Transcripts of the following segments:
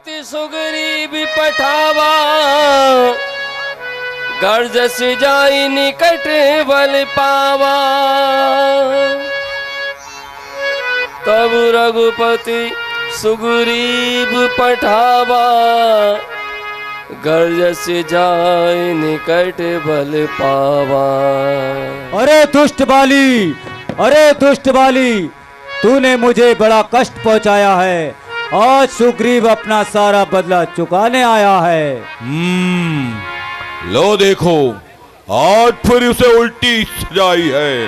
रघुपति सुग्रीव पठावा, गर्ज से जाई निकट बल पावा। तब रघुपति सुग्रीव पठावा, गर्ज से जाए निकट बल पावा। अरे दुष्ट बाली, अरे दुष्ट बाली, तूने मुझे बड़ा कष्ट पहुंचाया है। आज सुग्रीव अपना सारा बदला चुकाने आया है। लो देखो, आज फिर उसे उल्टी सजाई है।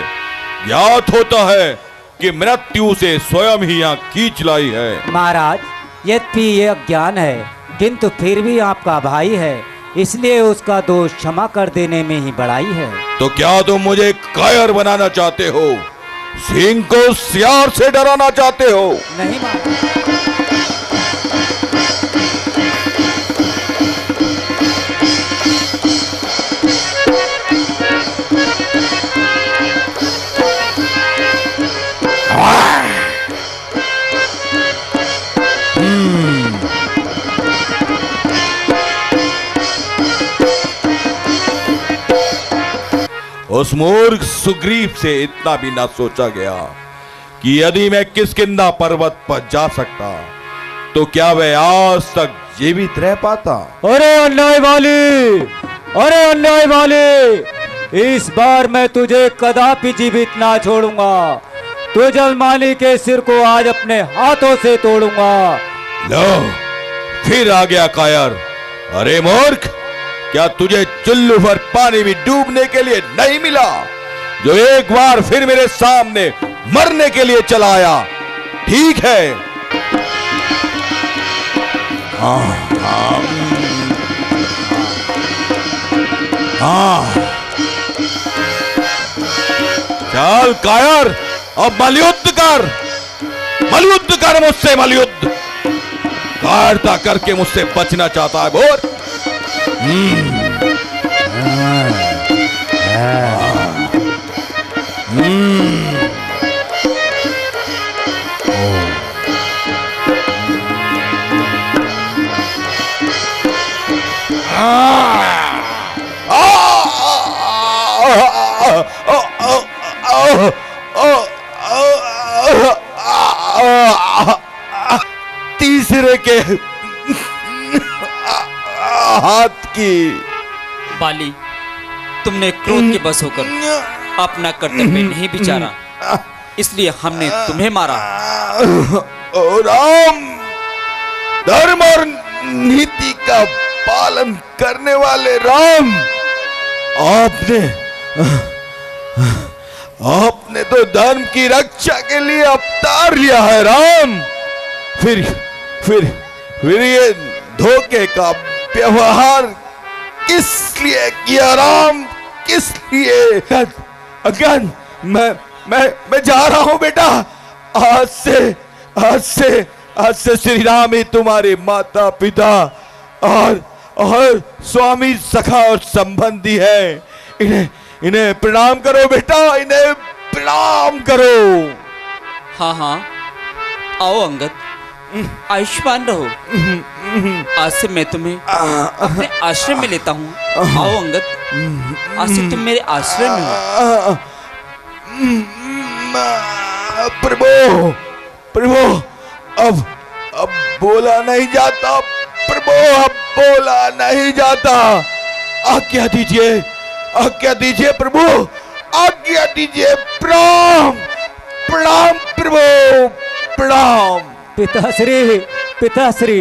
ज्ञात होता है कि मृत्यु से स्वयं ही यहाँ खींच लाई है। महाराज, यद्यपि ये अज्ञान है, किंतु फिर भी आपका भाई है, इसलिए उसका दोष क्षमा कर देने में ही बड़ाई है। तो क्या तुम मुझे कायर बनाना चाहते हो? सिंह को सियार से डराना चाहते हो? नहीं महाराज। उस मूर्ख सुग्रीव से इतना भी ना सोचा गया कि यदि मैं किष्किंधा पर्वत पर जा सकता तो क्या वह आज तक जीवित रह पाता। अरे अन्याय वाली, अरे अन्याय वाली, इस बार मैं तुझे कदापि जीवित ना छोड़ूंगा। तो जलमाली के सिर को आज अपने हाथों से तोड़ूंगा। लो, फिर आ गया कायर। अरे मूर्ख, क्या तुझे चुल्लू भर पानी भी डूबने के लिए नहीं मिला, जो एक बार फिर मेरे सामने मरने के लिए चला आया? ठीक है, चल कायर, अब मलयुद्ध कर मुझसे, मलयुद्ध। कायरता करके मुझसे बचना चाहता है बोर? तीसरे के हाथ की। बाली, तुमने क्रोध के बस होकर अपना कर्तव्य नहीं विचारा, इसलिए हमने तुम्हें मारा। ओ राम, धर्म और नीति का पालन करने वाले राम, आपने तो धर्म की रक्षा के लिए अवतार लिया है राम। फिर ये धोखे का व्यवहार किस लिए किया राम, किस लिए? अगन, मैं जा रहा हूं बेटा। आज से श्री राम ही तुम्हारे माता पिता और स्वामी, सखा और संबंधी है। इन्हें प्रणाम करो बेटा, इन्हें प्रणाम करो। हाँ हाँ, आओ अंगद, आयुष्मान रहो। आज से मैं तुम्हें अपने आश्रम में लेता हूँ। आओ अंगद, आज से तुम मेरे आश्रम में हो। प्रभु, अब बोला नहीं जाता प्रभु, अब बोला नहीं जाता। आज्ञा दीजिए प्रभु, आज्ञा दीजिए। प्रणाम प्रभु, प्रणाम। पिताश्री।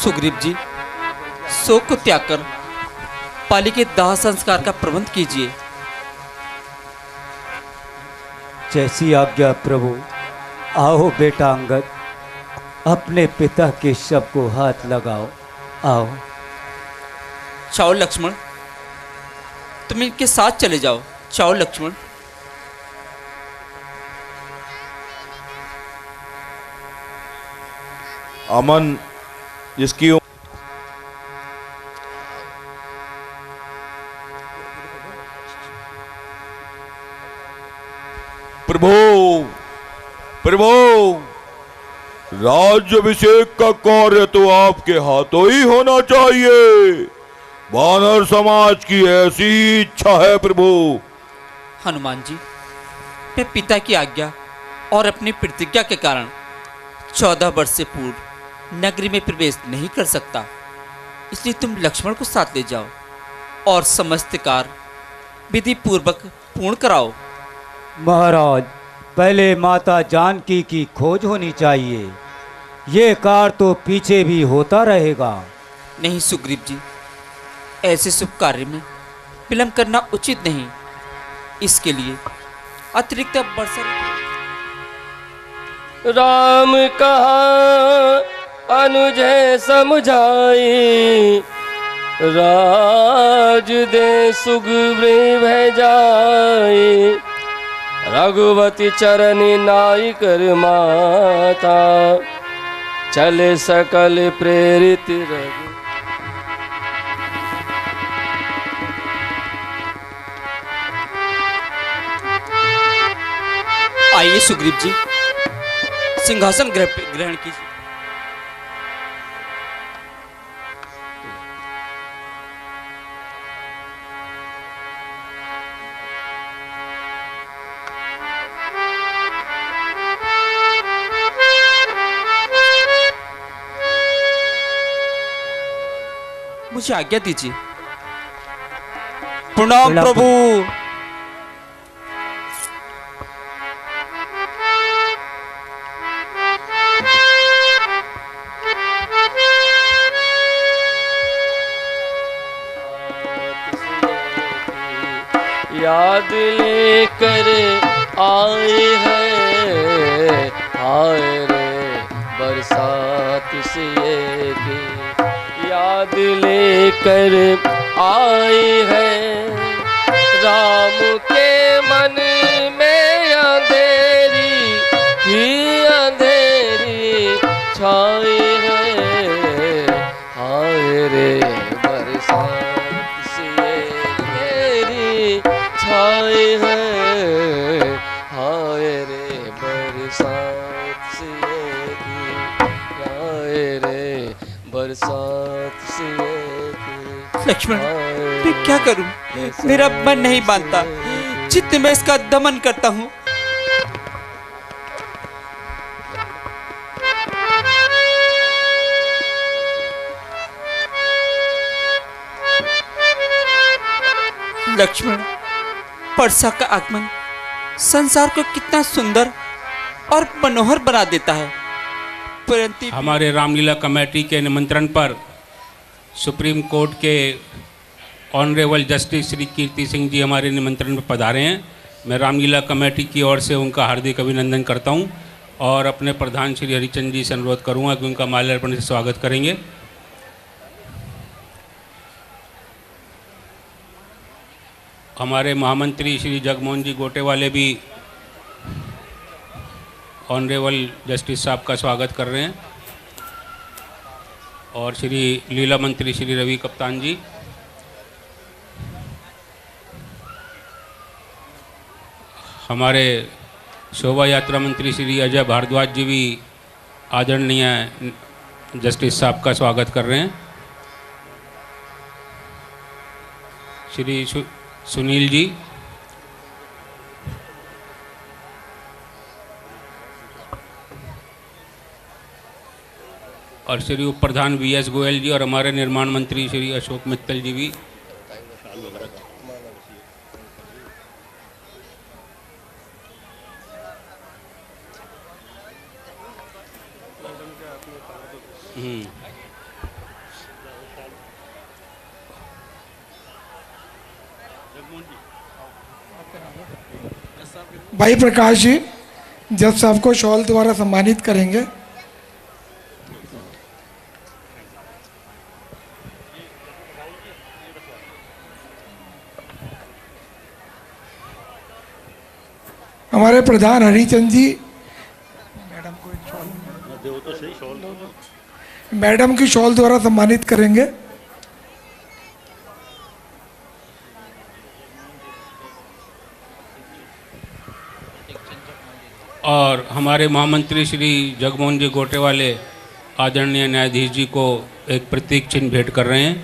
सुग्रीव जी, शोक को त्याग कर पाली के दाह संस्कार का प्रबंध कीजिए। जैसी आज्ञा प्रभु। आओ बेटा अंगद, अपने पिता के शव को हाथ लगाओ। आओ। चाओ लक्ष्मण, तुम इनके साथ चले जाओ। चाओ लक्ष्मण। अमन जिसकी प्रभु प्रभु, राज्याभिषेक का कार्य तो आपके हाथों ही होना चाहिए। वानर समाज की ऐसी ही इच्छा है प्रभु। हनुमान जी, मैं पिता की आज्ञा और अपनी प्रतिज्ञा के कारण 14 वर्ष से पूर्व नगरी में प्रवेश नहीं कर सकता, इसलिए तुम लक्ष्मण को साथ ले जाओ और समस्त कार्य विधि पूर्वक पूर्ण कराओ। महाराज, पहले माता जानकी की खोज होनी चाहिए। ये कार्य तो पीछे भी होता रहेगा। नहीं सुग्रीव जी, ऐसे शुभ कार्य में विलंब करना उचित नहीं। इसके लिए अतिरिक्त वर्षा राम कहा अनुज समझाई, राज दे सुग्रीव जाई, रघुवती चरनी नाई कर माता, चले सकल प्रेरित रघु। आइए सुग्रीव जी, सिंहासन ग्रहण कीजिए। मुझे आज्ञा दीजिए। प्रणाम प्रणाम प्रभु। याद लेकर आए हैं, आए रे बरसात से की, याद लेकर आए हैं, राम के मन में अंधेरी ही अंधेरी छाई है, आए रे बरसात से घेरी छाए हैं, हाय रे बरसात से हाय रे बरसात से। लक्ष्मण, मैं क्या करूं? मेरा मन नहीं मानता। चित्त में इसका दमन करता हूं। लक्ष्मण, वर्षा का आगमन संसार को कितना सुंदर और मनोहर बना देता है, परंतु हमारे रामलीला कमेटी के निमंत्रण पर सुप्रीम कोर्ट के ऑनरेबल जस्टिस श्री कीर्ति सिंह जी हमारे निमंत्रण पर पधारे हैं। मैं रामलीला कमेटी की ओर से उनका हार्दिक अभिनंदन करता हूं और अपने प्रधान श्री हरिचंद जी से अनुरोध करूंगा कि उनका माल्यार्पण से स्वागत करेंगे। हमारे महामंत्री श्री जगमोहन जी गोटेवाले भी ऑनरेबल जस्टिस साहब का स्वागत कर रहे हैं और श्री लीला मंत्री श्री रवि कप्तान जी, हमारे शोभा यात्रा मंत्री श्री अजय भारद्वाज जी भी आदरणीय जस्टिस साहब का स्वागत कर रहे हैं। श्री सुनील जी, और श्री उप प्रधान VS गोयल जी और हमारे निर्माण मंत्री श्री अशोक मित्तल जी भी। भाई प्रकाश जी जज साहब को शॉल द्वारा सम्मानित करेंगे। हमारे प्रधान हरिचंद जी मैडम की शॉल द्वारा सम्मानित करेंगे। और हमारे महामंत्री श्री जगमोहन जी गोटेवाले आदरणीय न्यायाधीश जी को एक प्रतीक चिन्ह भेंट कर रहे हैं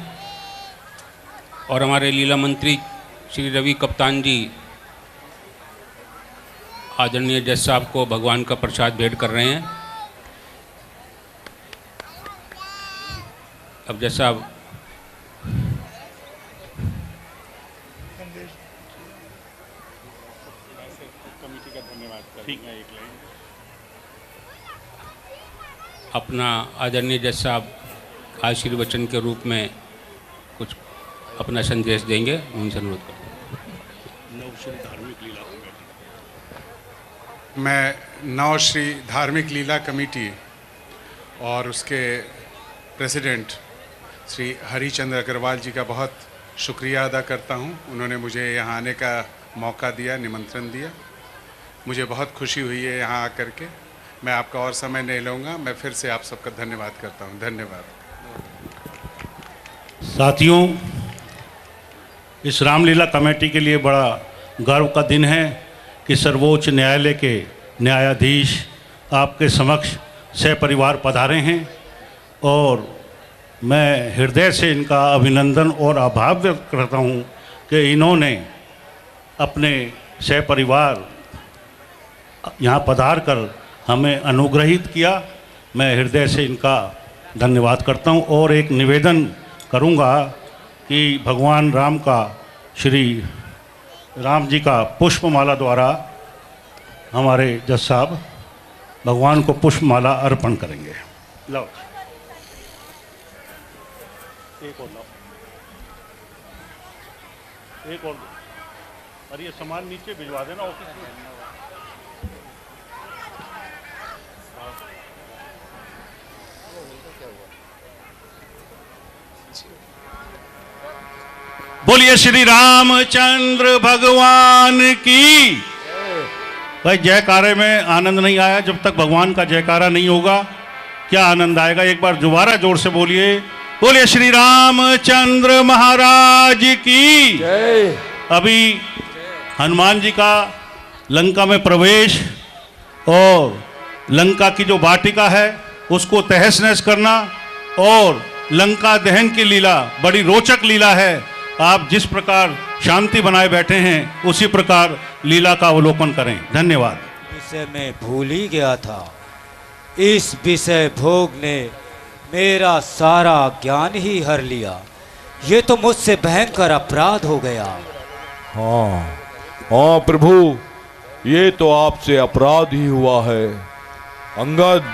और हमारे लीला मंत्री श्री रवि कप्तान जी आदरणीय जज साहब को भगवान का प्रसाद भेंट कर रहे हैं। अब जज साहब अपना आदरणीय जज साहब आशीर्वचन के रूप में कुछ अपना संदेश देंगे, उनसे अनुरोध करते हैं। मैं नवश्री धार्मिक लीला कमेटी और उसके प्रेसिडेंट श्री हरिचंद्र अग्रवाल जी का बहुत शुक्रिया अदा करता हूं। उन्होंने मुझे यहाँ आने का मौका दिया, निमंत्रण दिया। मुझे बहुत खुशी हुई है यहाँ आकर के। मैं आपका और समय नहीं लूँगा। मैं फिर से आप सबका धन्यवाद करता हूँ। धन्यवाद। साथियों, इस रामलीला कमेटी के लिए बड़ा गर्व का दिन है कि सर्वोच्च न्यायालय के न्यायाधीश आपके समक्ष सपरिवार पधारे हैं और मैं हृदय से इनका अभिनंदन और आभार व्यक्त करता हूं कि इन्होंने अपने सपरिवार यहाँ पधार कर हमें अनुग्रहित किया। मैं हृदय से इनका धन्यवाद करता हूं और एक निवेदन करूंगा कि भगवान राम का, श्री राम जी का पुष्पमाला द्वारा हमारे जज साहब भगवान को पुष्पमाला अर्पण करेंगे। लो एक और लो, एक और, और ये सामान नीचे भिजवा देना ऑफिस में। बोलिए श्री रामचंद्र भगवान की। भाई जयकारे में आनंद नहीं आया जब तक भगवान का जयकारा नहीं होगा, क्या आनंद आएगा? एक बार दोबारा जोर से बोलिए, बोलिए श्री रामचंद्र महाराज की जय। अभी हनुमान जी का लंका में प्रवेश और लंका की जो वाटिका है उसको तहस नहस करना और लंका दहन की लीला बड़ी रोचक लीला है। आप जिस प्रकार शांति बनाए बैठे हैं उसी प्रकार लीला का अवलोकन करें। धन्यवाद। विषय में भूल ही गया था। इस विषय भोग ने मेरा सारा ज्ञान ही हर लिया। ये तो मुझसे भयंकर अपराध हो गया। हाँ हाँ प्रभु, ये तो आपसे अपराध ही हुआ है। अंगद,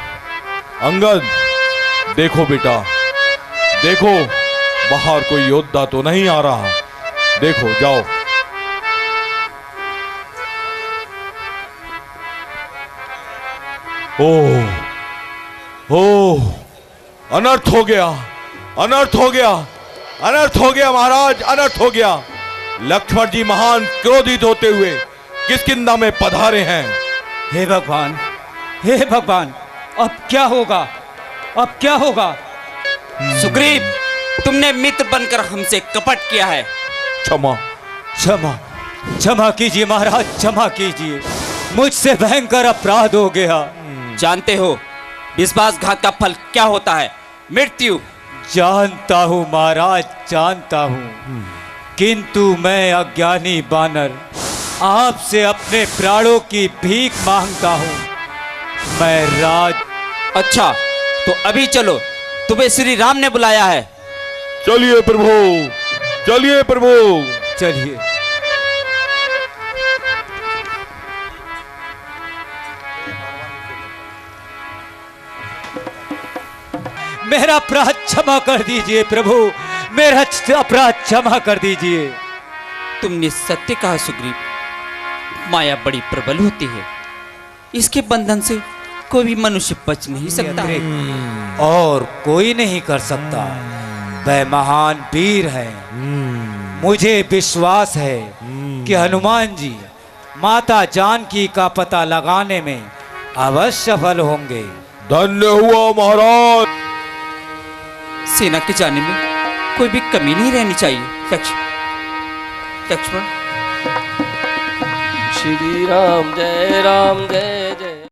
अंगद, देखो बेटा, देखो बाहर कोई योद्धा तो नहीं आ रहा। देखो, जाओ। ओह, अनर्थ हो गया, अनर्थ हो गया, अनर्थ हो गया महाराज, अनर्थ हो गया। लक्ष्मण जी महान क्रोधित होते हुए किष्किंधा में पधारे हैं। हे भगवान, हे भगवान, अब क्या होगा, अब क्या होगा? सुग्रीव, तुमने मित्र बनकर हमसे कपट किया है। क्षमा, क्षमा, क्षमा कीजिए महाराज, क्षमा कीजिए। मुझसे भयंकर अपराध हो गया। जानते हो विश्वासघात का फल क्या होता है? मृत्यु। जानता हूँ महाराज, जानता हूँ, किंतु मैं अज्ञानी बानर आपसे अपने प्राणों की भीख मांगता हूँ। मैं राज। अच्छा, तो अभी चलो, तुम्हें श्री राम ने बुलाया है। चलिए प्रभु, चलिए प्रभु, चलिए। मेरा अपराध क्षमा कर दीजिए प्रभु, मेरा अपराध क्षमा कर दीजिए। तुमने सत्य कहा सुग्रीव, माया बड़ी प्रबल होती है, इसके बंधन से कोई भी मनुष्य बच नहीं सकता है। और कोई नहीं कर सकता। वह महान वीर है। मुझे विश्वास है कि हनुमान जी माता जानकी का पता लगाने में अवश्य सफल होंगे। धन्य हुआ महाराज। सेना के जाने में कोई भी कमी नहीं रहनी चाहिए। लक्ष्मण, श्री राम जय राम जय